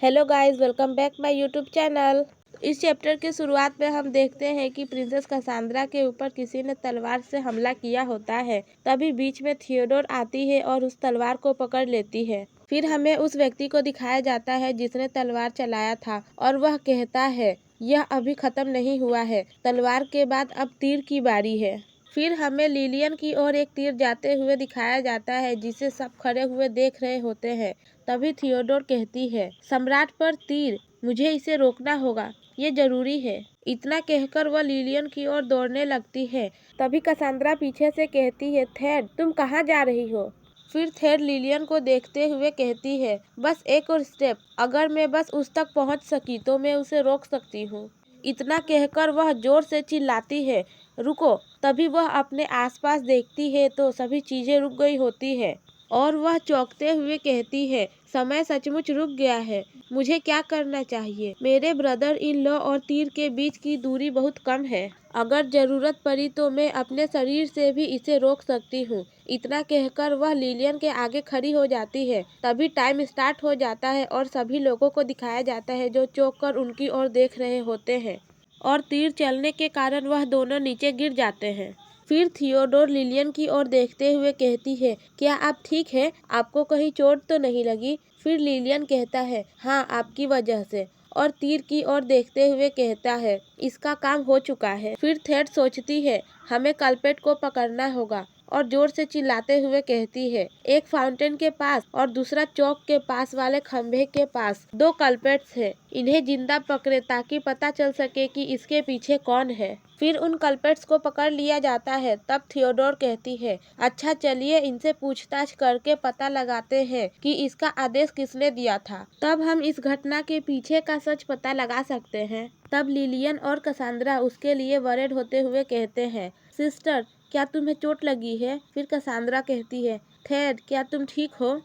Hello guys, welcome back my YouTube channel. इस chapter के शुरुआत में हम देखते हैं कि प्रिंसेस कसांद्रा के ऊपर किसी ने तलवार से हमला किया होता है। तभी बीच में थियोडोर आती है और उस तलवार को पकड़ लेती है। फिर हमें उस व्यक्ति को दिखाया जाता है जिसने तलवार चलाया था और वह कहता है यह अभी खत्म नहीं हुआ है, तलवार के बाद अब तीर की बारी है। फिर हमें लिलियन की ओर एक तीर जाते हुए दिखाया जाता है जिसे सब खड़े हुए देख रहे होते हैं। तभी थियोडोर कहती है, सम्राट पर तीर, मुझे इसे रोकना होगा, ये जरूरी है। इतना कहकर वह लिलियन की ओर दौड़ने लगती है। तभी कसांद्रा पीछे से कहती है, थेड तुम कहाँ जा रही हो? फिर थेड लिलियन को देखते हुए कहती है, बस एक और स्टेप, अगर मैं बस उस तक पहुँच सकी तो मैं उसे रोक सकती हूँ। इतना कहकर वह जोर से चिल्लाती है, रुको। तभी वह अपने आसपास देखती है तो सभी चीजें रुक गई होती है और वह चौंकते हुए कहती है, समय सचमुच रुक गया है। मुझे क्या करना चाहिए? मेरे ब्रदर इन लॉ और तीर के बीच की दूरी बहुत कम है। अगर जरूरत पड़ी तो मैं अपने शरीर से भी इसे रोक सकती हूँ। इतना कहकर वह लिलियन के आगे खड़ी हो जाती है। तभी टाइम स्टार्ट हो जाता है और सभी लोगों को दिखाया जाता है जो चौंक कर उनकी ओर देख रहे होते हैं और तीर चलने के कारण वह दोनों नीचे गिर जाते हैं। फिर थियोडोर लिलियन की ओर देखते हुए कहती है, क्या आप ठीक है? आपको कहीं चोट तो नहीं लगी? फिर लिलियन कहता है, हाँ आपकी वजह से, और तीर की ओर देखते हुए कहता है, इसका काम हो चुका है। फिर थेड सोचती है, हमें कल्पेट को पकड़ना होगा और जोर से चिल्लाते हुए कहती है, एक फाउंटेन के पास और दूसरा चौक के पास वाले खंभे के पास दो कल्पेट्स हैं। इन्हें जिंदा पकड़े ताकि पता चल सके कि इसके पीछे कौन है। फिर उन कल्पेट्स को पकड़ लिया जाता है। तब थियोडोर कहती है, अच्छा चलिए इनसे पूछताछ करके पता लगाते हैं कि इसका आदेश किसने दिया था। तब हम इस घटना के पीछे का सच पता लगा सकते हैं। तब लिलियन और कसांद्रा उसके लिए वरीड होते हुए कहते हैं, सिस्टर क्या तुम्हें चोट लगी है? फिर कसांद्रा कहती है, थेड क्या तुम ठीक हो?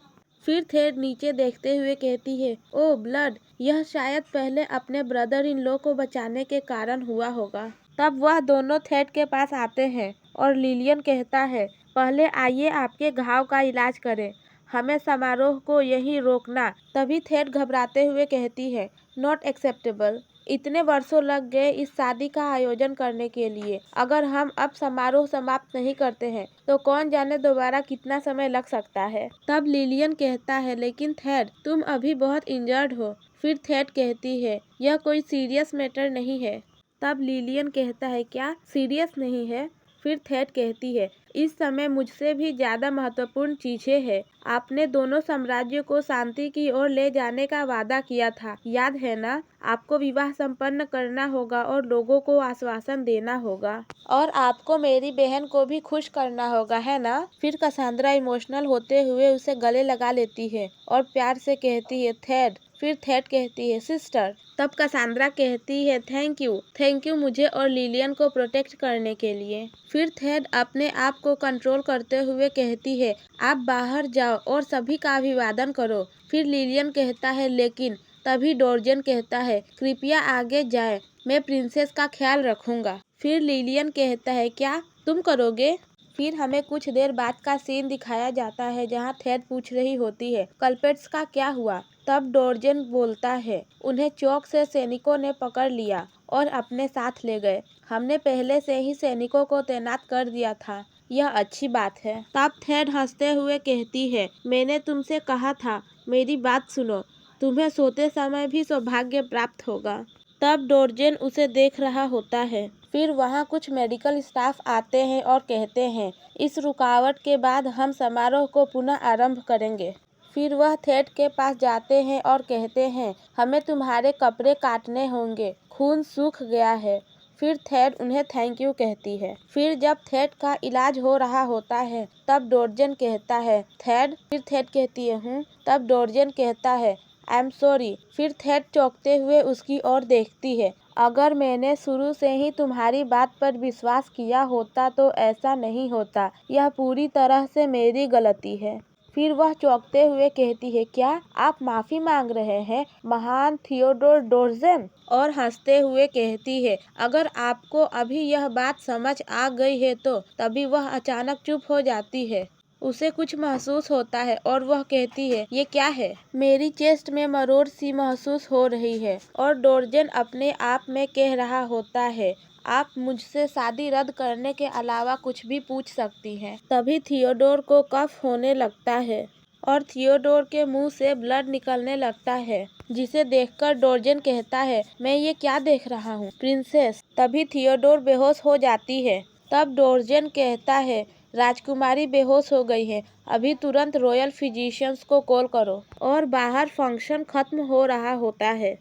फिर थेड नीचे देखते हुए कहती है, ओह ब्लड, यह शायद पहले अपने ब्रदर इन लॉ को बचाने के कारण हुआ होगा। तब वह दोनों थेड के पास आते हैं और लिलियन कहता है, पहले आइए आपके घाव का इलाज करें, हमें समारोह को यहीं रोकना। तभी थेड घबराते हुए कहती है, नॉट एक्सेप्टेबल, इतने वर्षों लग गए इस शादी का आयोजन करने के लिए। अगर हम अब समारोह समाप्त नहीं करते हैं तो कौन जाने दोबारा कितना समय लग सकता है। तब लिलियन कहता है, लेकिन थेड तुम अभी बहुत इंजर्ड हो। फिर थेड कहती है, यह कोई सीरियस मैटर नहीं है। तब लिलियन कहता है, क्या सीरियस नहीं है? फिर थेड कहती है, इस समय मुझसे भी ज्यादा महत्वपूर्ण चीजें हैं। आपने दोनों साम्राज्यों को शांति की ओर ले जाने का वादा किया था, याद है ना? आपको विवाह संपन्न करना होगा और लोगों को आश्वासन देना होगा और आपको मेरी बहन को भी खुश करना होगा, है ना? फिर कसांद्रा इमोशनल होते हुए उसे गले लगा लेती है और प्यार से कहती है, थेड। फिर थेड कहती है, सिस्टर। तब कसांद्रा कहती है, थैंक यू मुझे और लिलियन को प्रोटेक्ट करने के लिए। फिर थेड अपने आप को कंट्रोल करते हुए कहती है, आप बाहर जाओ और सभी का अभिवादन करो। फिर लिलियन कहता है, लेकिन। तभी डोरजन कहता है, कृपया आगे जाए, मैं प्रिंसेस का ख्याल रखूंगा। फिर लिलियन कहता है, क्या तुम करोगे? फिर हमें कुछ देर बाद का सीन दिखाया जाता है जहाँ थेड पूछ रही होती है, कल्पेट्स का क्या हुआ? तब डोरजन बोलता है, उन्हें चौक से सैनिकों ने पकड़ लिया और अपने साथ ले गए। हमने पहले से ही सैनिकों को तैनात कर दिया था, यह अच्छी बात है। तब थेड हंसते हुए कहती है, मैंने तुमसे कहा था, मेरी बात सुनो, तुम्हें सोते समय भी सौभाग्य प्राप्त होगा। तब डोरजन उसे देख रहा होता है। फिर वहाँ कुछ मेडिकल स्टाफ आते हैं और कहते हैं, इस रुकावट के बाद हम समारोह को पुनः आरंभ करेंगे। फिर वह थेड के पास जाते हैं और कहते हैं, हमें तुम्हारे कपड़े काटने होंगे, खून सूख गया है। फिर थेड उन्हें थैंक यू कहती है। फिर जब थेड का इलाज हो रहा होता है तब डोरजन कहता है, थेड? फिर थेड कहती है, हूँ। तब डोरजन कहता है, आई एम सॉरी। फिर थेड चौंकते हुए उसकी ओर देखती है, अगर मैंने शुरू से ही तुम्हारी बात पर विश्वास किया होता तो ऐसा नहीं होता, यह पूरी तरह से मेरी गलती है। फिर वह चौंकते हुए कहती है, क्या आप माफी मांग रहे हैं, महान थियोडोर डोरजन? और हंसते हुए कहती है, अगर आपको अभी यह बात समझ आ गई है तो। तभी वह अचानक चुप हो जाती है। उसे कुछ महसूस होता है और वह कहती है, ये क्या है? मेरी चेस्ट में मरोड़ सी महसूस हो रही है। और डोरजन अपने आप में कह रहा होता है, आप मुझसे शादी रद्द करने के अलावा कुछ भी पूछ सकती हैं। तभी थियोडोर को कफ होने लगता है और थियोडोर के मुंह से ब्लड निकलने लगता है, जिसे देखकर डोरजन कहता है, मैं ये क्या देख रहा हूँ प्रिंसेस। तभी थियोडोर बेहोश हो जाती है। तब डोरजन कहता है, राजकुमारी बेहोश हो गई है, अभी तुरंत रॉयल फिजिशियंस को कॉल करो। और बाहर फंक्शन खत्म हो रहा होता है।